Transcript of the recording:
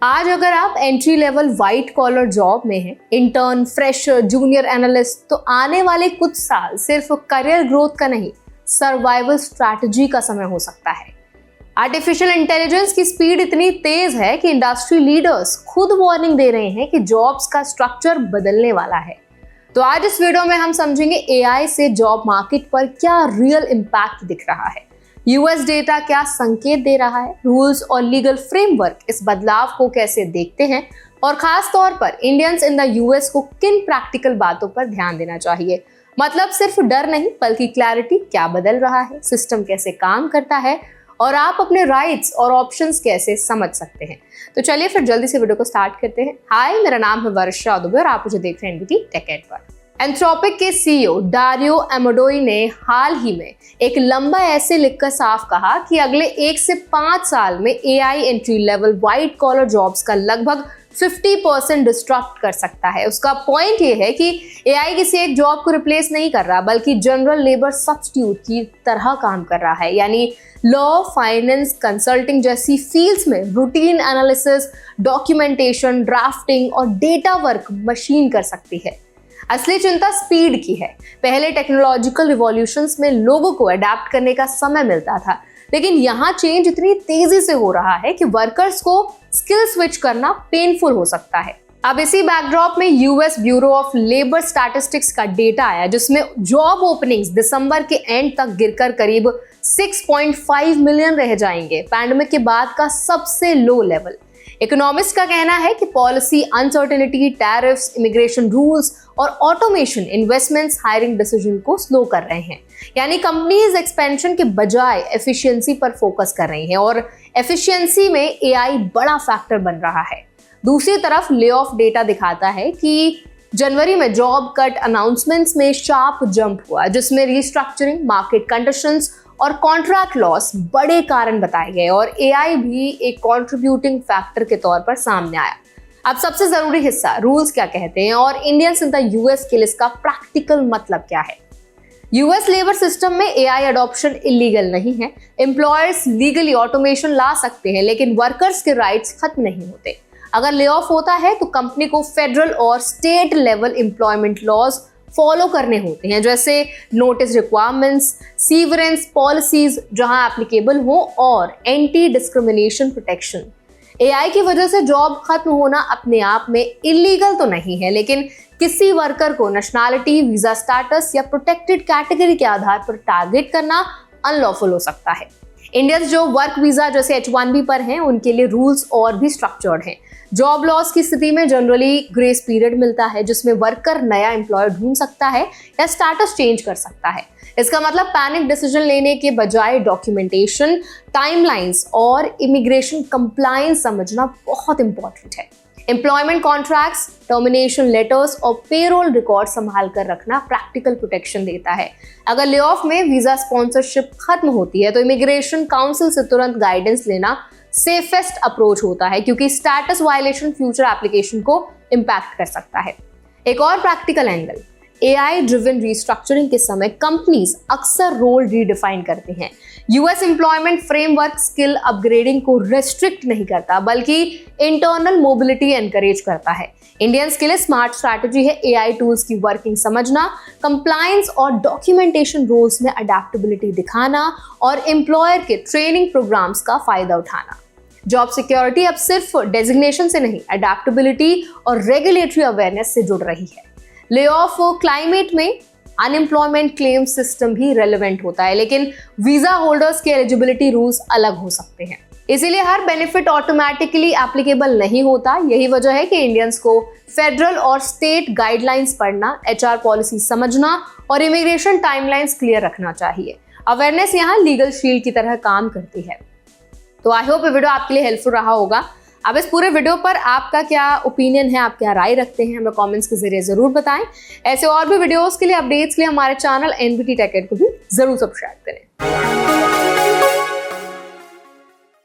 आज अगर आप entry level white collar job में हैं, इंटर्न, फ्रेशर, जूनियर एनालिस्ट, तो आने वाले कुछ साल सिर्फ करियर ग्रोथ का नहीं, सर्वाइवल स्ट्रैटेजी का समय हो सकता है। आर्टिफिशियल इंटेलिजेंस की स्पीड इतनी तेज है कि इंडस्ट्री लीडर्स खुद वार्निंग दे रहे हैं कि जॉब्स का स्ट्रक्चर बदलने वाला है। तो आज इस वीडियो में हम समझेंगे एआई से जॉब मार्केट पर क्या रियल इम्पैक्ट दिख रहा है, यूएस डेटा क्या संकेत दे रहा है, रूल्स और लीगल फ्रेमवर्क इस बदलाव को कैसे देखते हैं, और खास तौर पर इंडियंस इन द यूएस को किन प्रैक्टिकल बातों पर ध्यान देना चाहिए। मतलब सिर्फ डर नहीं बल्कि क्लैरिटी, क्या बदल रहा है, सिस्टम कैसे काम करता है और आप अपने राइट्स और ऑप्शंस कैसे समझ सकते हैं। तो चलिए फिर जल्दी से वीडियो को स्टार्ट करते हैं। हाय, मेरा नाम है वर्षा दुबे और आप मुझे देख रहे हैं एनबीटी टेक एड पर। एंथ्रोपिक के सीईओ डारियो अमाडोई ने हाल ही में एक लंबा ऐसे लिखकर साफ कहा कि अगले 1 से 5 साल में AI entry level white collar jobs का लगभग 50% डिस्ट्रक्ट कर सकता है। उसका पॉइंट ये है कि एआई किसी एक जॉब को रिप्लेस नहीं कर रहा बल्कि जनरल लेबर सब्स्टिट्यूट की तरह काम कर रहा है। यानी लॉ, फाइनेंस, कंसल्टिंग जैसी फील्ड्स में रूटीन एनालिसिस, डॉक्यूमेंटेशन, ड्राफ्टिंग और डेटा वर्क मशीन कर सकती है। असली चिंता स्पीड की है। पहले टेक्नोलॉजिकल रिवॉल्यूशंस में लोगों को अडेप्ट करने का समय मिलता था, लेकिन यहाँ चेंज इतनी तेजी से हो रहा है कि वर्कर्स को स्किल स्विच करना पेनफुल हो सकता है। अब इसी बैकड्रॉप में US bureau of labour statistics का डेटा आया जिसमें जॉब ओपनिंग्स दिसंबर के एंड तक गिरकर करीब 6.5 मिलियन रह जाएंगे, पैंडेमिक के बाद का सबसे लो लेवल। इकोनॉमिस्ट का कहना है कि policy uncertainty, tariffs, immigration rules और ऑटोमेशन इन्वेस्टमेंट्स हायरिंग डिसीजन को स्लो कर रहे हैं। यानी कंपनीज एक्सपेंशन के बजाय एफिशिएंसी पर फोकस कर रही हैं और एफिशिएंसी में एआई बड़ा फैक्टर बन रहा है। दूसरी तरफ ले ऑफ डेटा दिखाता है कि जनवरी में जॉब कट अनाउंसमेंट्स में शार्प जंप हुआ, जिसमें रिस्ट्रक्चरिंग, मार्केट कंडीशंस और कॉन्ट्रैक्ट लॉस बड़े कारण बताए गए और एआई भी एक कंट्रीब्यूटिंग फैक्टर के तौर पर सामने आया। अब सबसे जरूरी हिस्सा, रूल्स क्या कहते हैं और इंडियंस इन द यूएस के लिए इसका प्रैक्टिकल मतलब क्या है। यूएस लेबर सिस्टम में एआई अडॉप्शन इलीगल नहीं है। एम्प्लॉयर्स लीगली ऑटोमेशन ला सकते हैं, लेकिन वर्कर्स के राइट्स खत्म नहीं होते। अगर ले ऑफ होता है तो कंपनी को फेडरल और state level employment laws follow करने होते हैं, जैसे नोटिस रिक्वायरमेंट्स, सीवरेंस पॉलिसीज जहां एप्लीकेबल हो और एंटी डिस्क्रिमिनेशन प्रोटेक्शन। एआई की वजह से जॉब खत्म होना अपने आप में इलीगल तो नहीं है, लेकिन किसी वर्कर को नेशनैलिटी, वीजा स्टेटस या प्रोटेक्टेड कैटेगरी के आधार पर टारगेट करना अनलॉफुल हो सकता है। इंडियंस जो वर्क वीजा जैसे H1B पर हैं, उनके लिए रूल्स और भी स्ट्रक्चर्ड हैं। जॉब लॉस की स्थिति में जनरली ग्रेस पीरियड मिलता है जिसमें वर्कर नया एम्प्लॉयर ढूंढ सकता है या स्टेटस चेंज कर सकता है। इसका मतलब पैनिक डिसीजन लेने के बजाय डॉक्यूमेंटेशन, टाइमलाइंस और इमिग्रेशन कंप्लायंस समझना बहुत इंपॉर्टेंट है। एम्प्लॉयमेंट कॉन्ट्रैक्ट्स, टर्मिनेशन लेटर्स और पेरोल रिकॉर्ड संभाल कर रखना प्रैक्टिकल प्रोटेक्शन देता है। अगर ले ऑफ में वीजा स्पॉन्सरशिप खत्म होती है तो इमिग्रेशन काउंसिल से तुरंत गाइडेंस लेना सेफेस्ट अप्रोच होता है, क्योंकि स्टेटस वायलेशन फ्यूचर एप्लीकेशन को इम्पैक्ट कर सकता है। एक और practical angle, AI driven restructuring के समय कंपनीज अक्सर रोल रीडिफाइन करती हैं। US employment framework skill upgrading को रेस्ट्रिक्ट नहीं करता बल्कि इंटरनल मोबिलिटी एनकरेज करता है। इंडियंस के लिए स्मार्ट स्ट्रैटेजी है एआई टूल्स की वर्किंग समझना, कंप्लायंस और डॉक्यूमेंटेशन रोल्स में अडेप्टेबिलिटी दिखाना और एम्प्लॉयर के ट्रेनिंग प्रोग्राम्स का फायदा उठाना। जॉब सिक्योरिटी अब सिर्फ डेजिग्नेशन से नहीं, अडेप्टेबिलिटी और रेगुलेटरी अवेयरनेस से जुड़ रही है। ले ऑफ क्लाइमेट में अनएम्प्लॉयमेंट क्लेम सिस्टम भी रेलेवेंट होता है, लेकिन वीजा होल्डर्स के एलिजिबिलिटी रूल्स अलग हो सकते हैं। इसीलिए हर बेनिफिट ऑटोमेटिकली एप्लीकेबल नहीं होता। यही वजह है कि इंडियंस को फेडरल और स्टेट गाइडलाइंस पढ़ना, एचआर पॉलिसी समझना और इमिग्रेशन टाइमलाइंस क्लियर रखना चाहिए। अवेयरनेस यहाँ लीगल शील्ड की तरह काम करती है। तो आई होप ये वीडियो आपके लिए हेल्पफुल रहा होगा। अब इस पूरे वीडियो पर आपका क्या ओपिनियन है, आप क्या राय रखते हैं, हमें कमेंट्स के जरिए जरूर बताएं। ऐसे और भी वीडियोस के लिए, अपडेट्स के लिए हमारे चैनल एनबीटी टेक एड को भी जरूर सब्सक्राइब करें।